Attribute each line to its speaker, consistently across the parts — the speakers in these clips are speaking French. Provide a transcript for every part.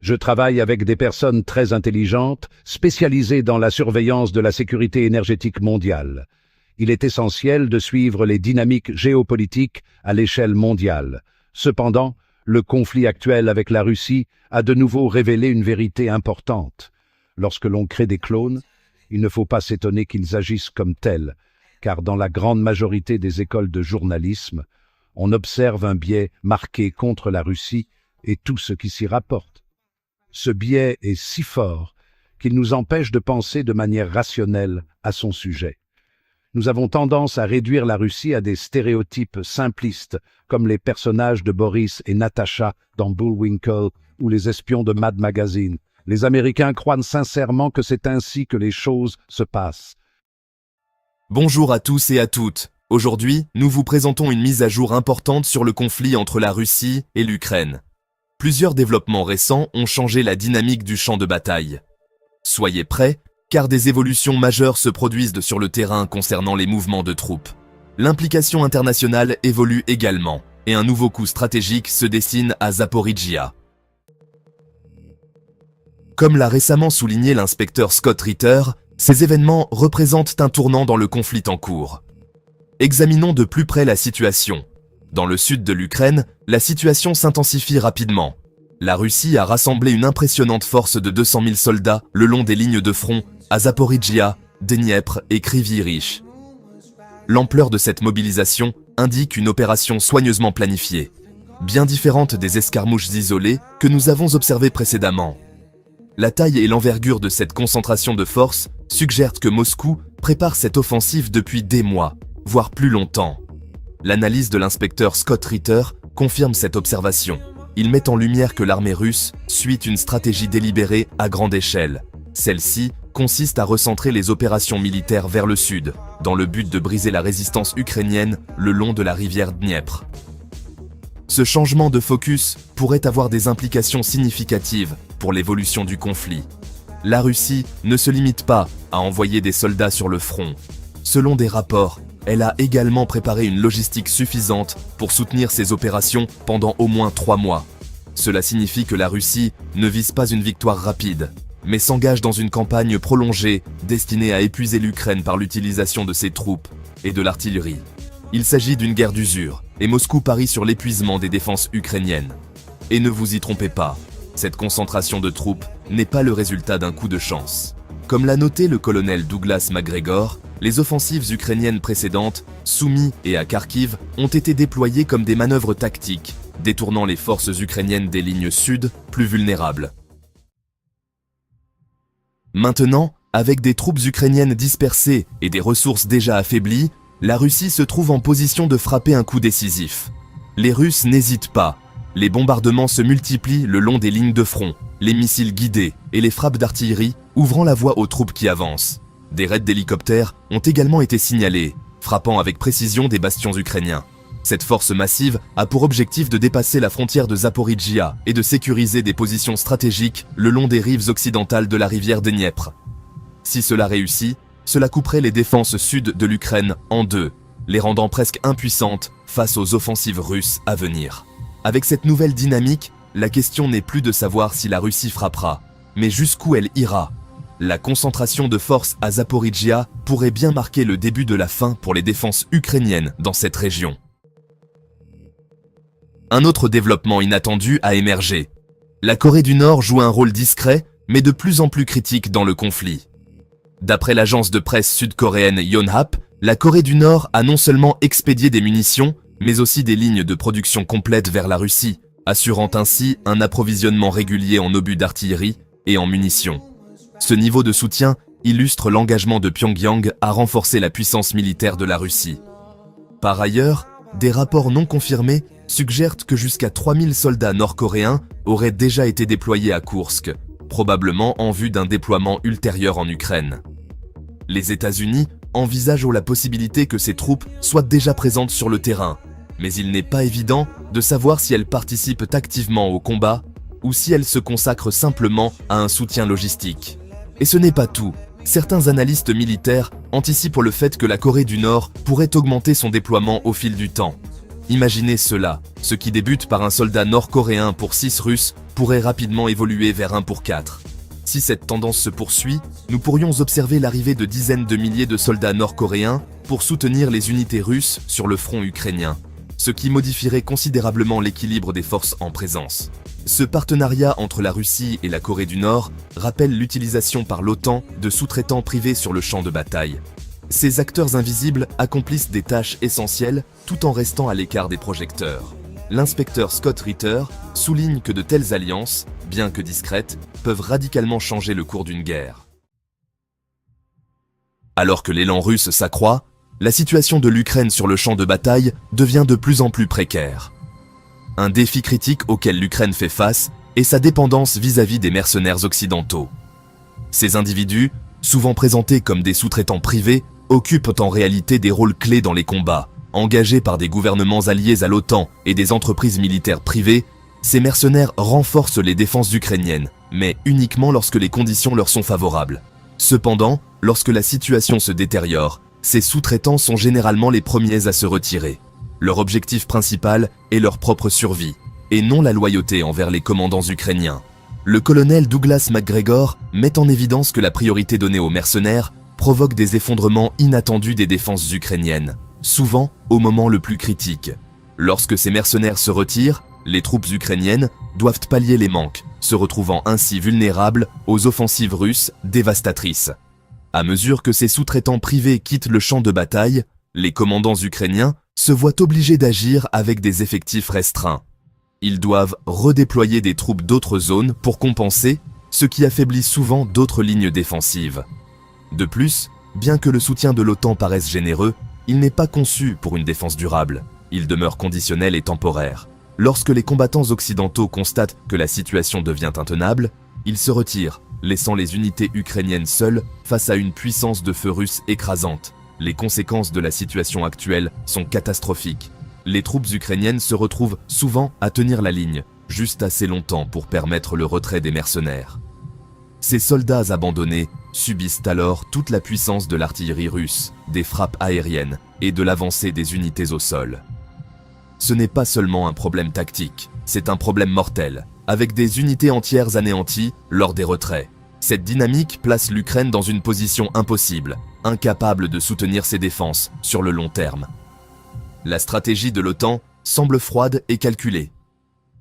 Speaker 1: Je travaille avec des personnes très intelligentes, spécialisées dans la surveillance de la sécurité énergétique mondiale. Il est essentiel de suivre les dynamiques géopolitiques à l'échelle mondiale. Cependant, le conflit actuel avec la Russie a de nouveau révélé une vérité importante. Lorsque l'on crée des clones, il ne faut pas s'étonner qu'ils agissent comme tels, car dans la grande majorité des écoles de journalisme, on observe un biais marqué contre la Russie et tout ce qui s'y rapporte. Ce biais est si fort qu'il nous empêche de penser de manière rationnelle à son sujet. Nous avons tendance à réduire la Russie à des stéréotypes simplistes, comme les personnages de Boris et Natasha dans Bullwinkle ou les espions de Mad Magazine. Les Américains croient sincèrement que c'est ainsi que les choses se passent.
Speaker 2: Bonjour à tous et à toutes. Aujourd'hui, nous vous présentons une mise à jour importante sur le conflit entre la Russie et l'Ukraine. Plusieurs développements récents ont changé la dynamique du champ de bataille. Soyez prêts, car des évolutions majeures se produisent sur le terrain concernant les mouvements de troupes. L'implication internationale évolue également, et un nouveau coup stratégique se dessine à Zaporijjia. Comme l'a récemment souligné l'inspecteur Scott Ritter, ces événements représentent un tournant dans le conflit en cours. Examinons de plus près la situation. Dans le sud de l'Ukraine, la situation s'intensifie rapidement. La Russie a rassemblé une impressionnante force de 200 000 soldats le long des lignes de front à Zaporijjia, Dniepr et Kryvyi Rih. L'ampleur de cette mobilisation indique une opération soigneusement planifiée, bien différente des escarmouches isolées que nous avons observées précédemment. La taille et l'envergure de cette concentration de forces suggèrent que Moscou prépare cette offensive depuis des mois, voire plus longtemps. L'analyse de l'inspecteur Scott Ritter confirme cette observation. Il met en lumière que l'armée russe suit une stratégie délibérée à grande échelle. Celle-ci consiste à recentrer les opérations militaires vers le sud, dans le but de briser la résistance ukrainienne le long de la rivière Dniepr. Ce changement de focus pourrait avoir des implications significatives pour l'évolution du conflit. La Russie ne se limite pas à envoyer des soldats sur le front. Selon des rapports, elle a également préparé une logistique suffisante pour soutenir ses opérations pendant au moins 3 mois. Cela signifie que la Russie ne vise pas une victoire rapide, mais s'engage dans une campagne prolongée destinée à épuiser l'Ukraine par l'utilisation de ses troupes et de l'artillerie. Il s'agit d'une guerre d'usure, et Moscou parie sur l'épuisement des défenses ukrainiennes. Et ne vous y trompez pas, cette concentration de troupes n'est pas le résultat d'un coup de chance. Comme l'a noté le colonel Douglas Macgregor, les offensives ukrainiennes précédentes, Soumy et à Kharkiv, ont été déployées comme des manœuvres tactiques, détournant les forces ukrainiennes des lignes sud, plus vulnérables. Maintenant, avec des troupes ukrainiennes dispersées et des ressources déjà affaiblies, la Russie se trouve en position de frapper un coup décisif. Les Russes n'hésitent pas. Les bombardements se multiplient le long des lignes de front, les missiles guidés et les frappes d'artillerie ouvrant la voie aux troupes qui avancent. Des raids d'hélicoptères ont également été signalés, frappant avec précision des bastions ukrainiens. Cette force massive a pour objectif de dépasser la frontière de Zaporijjia et de sécuriser des positions stratégiques le long des rives occidentales de la rivière Dniepr. Si cela réussit, cela couperait les défenses sud de l'Ukraine en deux, les rendant presque impuissantes face aux offensives russes à venir. Avec cette nouvelle dynamique, la question n'est plus de savoir si la Russie frappera, mais jusqu'où elle ira. La concentration de forces à Zaporijjia pourrait bien marquer le début de la fin pour les défenses ukrainiennes dans cette région. Un autre développement inattendu a émergé. La Corée du Nord joue un rôle discret, mais de plus en plus critique dans le conflit. D'après l'agence de presse sud-coréenne Yonhap, la Corée du Nord a non seulement expédié des munitions, mais aussi des lignes de production complètes vers la Russie, assurant ainsi un approvisionnement régulier en obus d'artillerie et en munitions. Ce niveau de soutien illustre l'engagement de Pyongyang à renforcer la puissance militaire de la Russie. Par ailleurs, des rapports non confirmés suggèrent que jusqu'à 3000 soldats nord-coréens auraient déjà été déployés à Koursk, probablement en vue d'un déploiement ultérieur en Ukraine. Les États-Unis envisagent la possibilité que ces troupes soient déjà présentes sur le terrain, mais il n'est pas évident de savoir si elles participent activement au combat ou si elles se consacrent simplement à un soutien logistique. Et ce n'est pas tout. Certains analystes militaires anticipent le fait que la Corée du Nord pourrait augmenter son déploiement au fil du temps. Imaginez cela, ce qui débute par un soldat nord-coréen pour 6 Russes pourrait rapidement évoluer vers 1 pour 4. Si cette tendance se poursuit, nous pourrions observer l'arrivée de dizaines de milliers de soldats nord-coréens pour soutenir les unités russes sur le front ukrainien, ce qui modifierait considérablement l'équilibre des forces en présence. Ce partenariat entre la Russie et la Corée du Nord rappelle l'utilisation par l'OTAN de sous-traitants privés sur le champ de bataille. Ces acteurs invisibles accomplissent des tâches essentielles tout en restant à l'écart des projecteurs. L'inspecteur Scott Ritter souligne que de telles alliances, bien que discrètes, peuvent radicalement changer le cours d'une guerre. Alors que l'élan russe s'accroît, la situation de l'Ukraine sur le champ de bataille devient de plus en plus précaire. Un défi critique auquel l'Ukraine fait face est sa dépendance vis-à-vis des mercenaires occidentaux. Ces individus, souvent présentés comme des sous-traitants privés, occupent en réalité des rôles clés dans les combats. Engagés par des gouvernements alliés à l'OTAN et des entreprises militaires privées, ces mercenaires renforcent les défenses ukrainiennes, mais uniquement lorsque les conditions leur sont favorables. Cependant, lorsque la situation se détériore, ces sous-traitants sont généralement les premiers à se retirer. Leur objectif principal est leur propre survie, et non la loyauté envers les commandants ukrainiens. Le colonel Douglas McGregor met en évidence que la priorité donnée aux mercenaires provoque des effondrements inattendus des défenses ukrainiennes, souvent au moment le plus critique. Lorsque ces mercenaires se retirent, les troupes ukrainiennes doivent pallier les manques, se retrouvant ainsi vulnérables aux offensives russes dévastatrices. À mesure que ces sous-traitants privés quittent le champ de bataille, les commandants ukrainiens se voient obligés d'agir avec des effectifs restreints. Ils doivent redéployer des troupes d'autres zones pour compenser, ce qui affaiblit souvent d'autres lignes défensives. De plus, bien que le soutien de l'OTAN paraisse généreux, il n'est pas conçu pour une défense durable. Il demeure conditionnel et temporaire. Lorsque les combattants occidentaux constatent que la situation devient intenable, ils se retirent, laissant les unités ukrainiennes seules face à une puissance de feu russe écrasante. Les conséquences de la situation actuelle sont catastrophiques. Les troupes ukrainiennes se retrouvent souvent à tenir la ligne, juste assez longtemps pour permettre le retrait des mercenaires. Ces soldats abandonnés subissent alors toute la puissance de l'artillerie russe, des frappes aériennes et de l'avancée des unités au sol. Ce n'est pas seulement un problème tactique, c'est un problème mortel, avec des unités entières anéanties lors des retraits. Cette dynamique place l'Ukraine dans une position impossible, incapable de soutenir ses défenses sur le long terme. La stratégie de l'OTAN semble froide et calculée.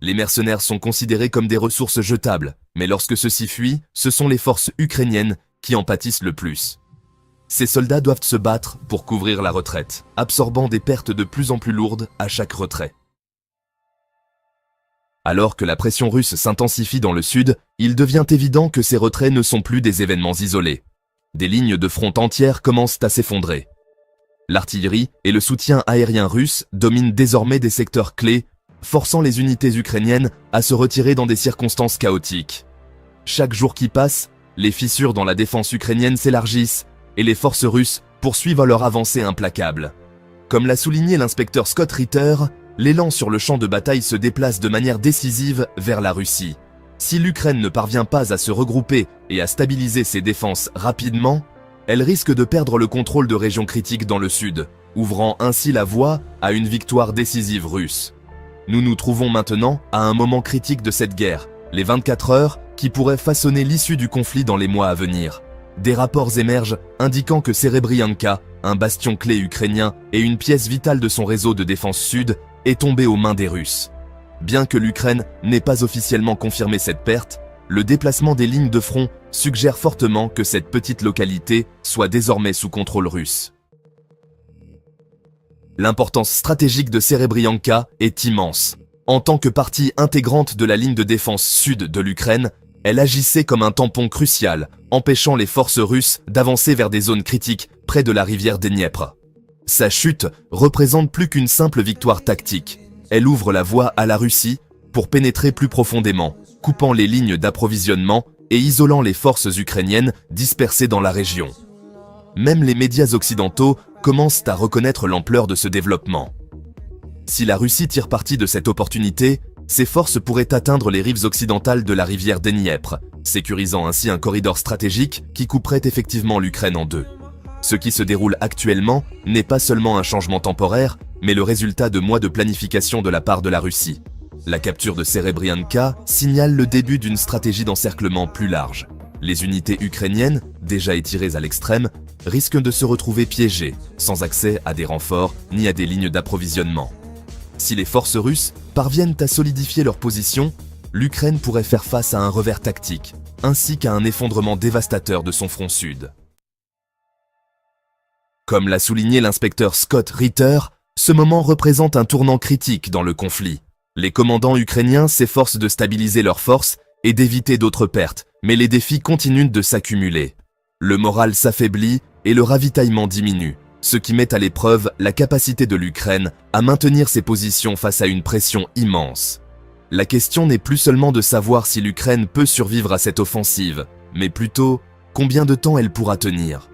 Speaker 2: Les mercenaires sont considérés comme des ressources jetables, mais lorsque ceux-ci fuient, ce sont les forces ukrainiennes qui en pâtissent le plus. Ces soldats doivent se battre pour couvrir la retraite, absorbant des pertes de plus en plus lourdes à chaque retrait. Alors que la pression russe s'intensifie dans le sud, il devient évident que ces retraits ne sont plus des événements isolés. Des lignes de front entières commencent à s'effondrer. L'artillerie et le soutien aérien russe dominent désormais des secteurs clés, forçant les unités ukrainiennes à se retirer dans des circonstances chaotiques. Chaque jour qui passe, les fissures dans la défense ukrainienne s'élargissent et les forces russes poursuivent leur avancée implacable. Comme l'a souligné l'inspecteur Scott Ritter, l'élan sur le champ de bataille se déplace de manière décisive vers la Russie. Si l'Ukraine ne parvient pas à se regrouper et à stabiliser ses défenses rapidement, elle risque de perdre le contrôle de régions critiques dans le sud, ouvrant ainsi la voie à une victoire décisive russe. Nous nous trouvons maintenant à un moment critique de cette guerre, les 24 heures qui pourraient façonner l'issue du conflit dans les mois à venir. Des rapports émergent indiquant que Serebrianka, un bastion clé ukrainien et une pièce vitale de son réseau de défense sud, est tombé aux mains des Russes. Bien que l'Ukraine n'ait pas officiellement confirmé cette perte, le déplacement des lignes de front suggère fortement que cette petite localité soit désormais sous contrôle russe. L'importance stratégique de Serebrianka est immense. En tant que partie intégrante de la ligne de défense sud de l'Ukraine, elle agissait comme un tampon crucial, empêchant les forces russes d'avancer vers des zones critiques près de la rivière Dniepr. Sa chute représente plus qu'une simple victoire tactique. Elle ouvre la voie à la Russie pour pénétrer plus profondément, coupant les lignes d'approvisionnement et isolant les forces ukrainiennes dispersées dans la région. Même les médias occidentaux commencent à reconnaître l'ampleur de ce développement. Si la Russie tire parti de cette opportunité, ses forces pourraient atteindre les rives occidentales de la rivière Dniepr, sécurisant ainsi un corridor stratégique qui couperait effectivement l'Ukraine en deux. Ce qui se déroule actuellement n'est pas seulement un changement temporaire, mais le résultat de mois de planification de la part de la Russie. La capture de Serebrianka signale le début d'une stratégie d'encerclement plus large. Les unités ukrainiennes, déjà étirées à l'extrême, risquent de se retrouver piégées, sans accès à des renforts ni à des lignes d'approvisionnement. Si les forces russes parviennent à solidifier leur position, l'Ukraine pourrait faire face à un revers tactique, ainsi qu'à un effondrement dévastateur de son front sud. Comme l'a souligné l'inspecteur Scott Ritter, ce moment représente un tournant critique dans le conflit. Les commandants ukrainiens s'efforcent de stabiliser leurs forces et d'éviter d'autres pertes, mais les défis continuent de s'accumuler. Le moral s'affaiblit et le ravitaillement diminue, ce qui met à l'épreuve la capacité de l'Ukraine à maintenir ses positions face à une pression immense. La question n'est plus seulement de savoir si l'Ukraine peut survivre à cette offensive, mais plutôt combien de temps elle pourra tenir.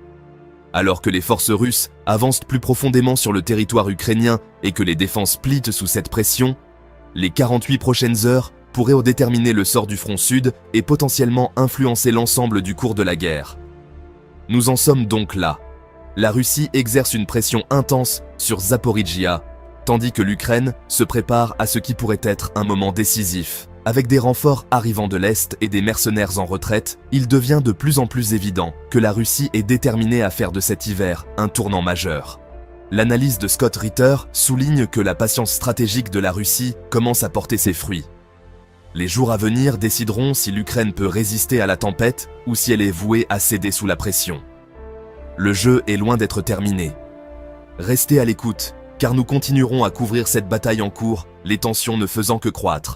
Speaker 2: Alors que les forces russes avancent plus profondément sur le territoire ukrainien et que les défenses plient sous cette pression, les 48 prochaines heures pourraient déterminer le sort du front sud et potentiellement influencer l'ensemble du cours de la guerre. Nous en sommes donc là. La Russie exerce une pression intense sur Zaporijia, tandis que l'Ukraine se prépare à ce qui pourrait être un moment décisif. Avec des renforts arrivant de l'Est et des mercenaires en retraite, il devient de plus en plus évident que la Russie est déterminée à faire de cet hiver un tournant majeur. L'analyse de Scott Ritter souligne que la patience stratégique de la Russie commence à porter ses fruits. Les jours à venir décideront si l'Ukraine peut résister à la tempête ou si elle est vouée à céder sous la pression. Le jeu est loin d'être terminé. Restez à l'écoute, car nous continuerons à couvrir cette bataille en cours, les tensions ne faisant que croître.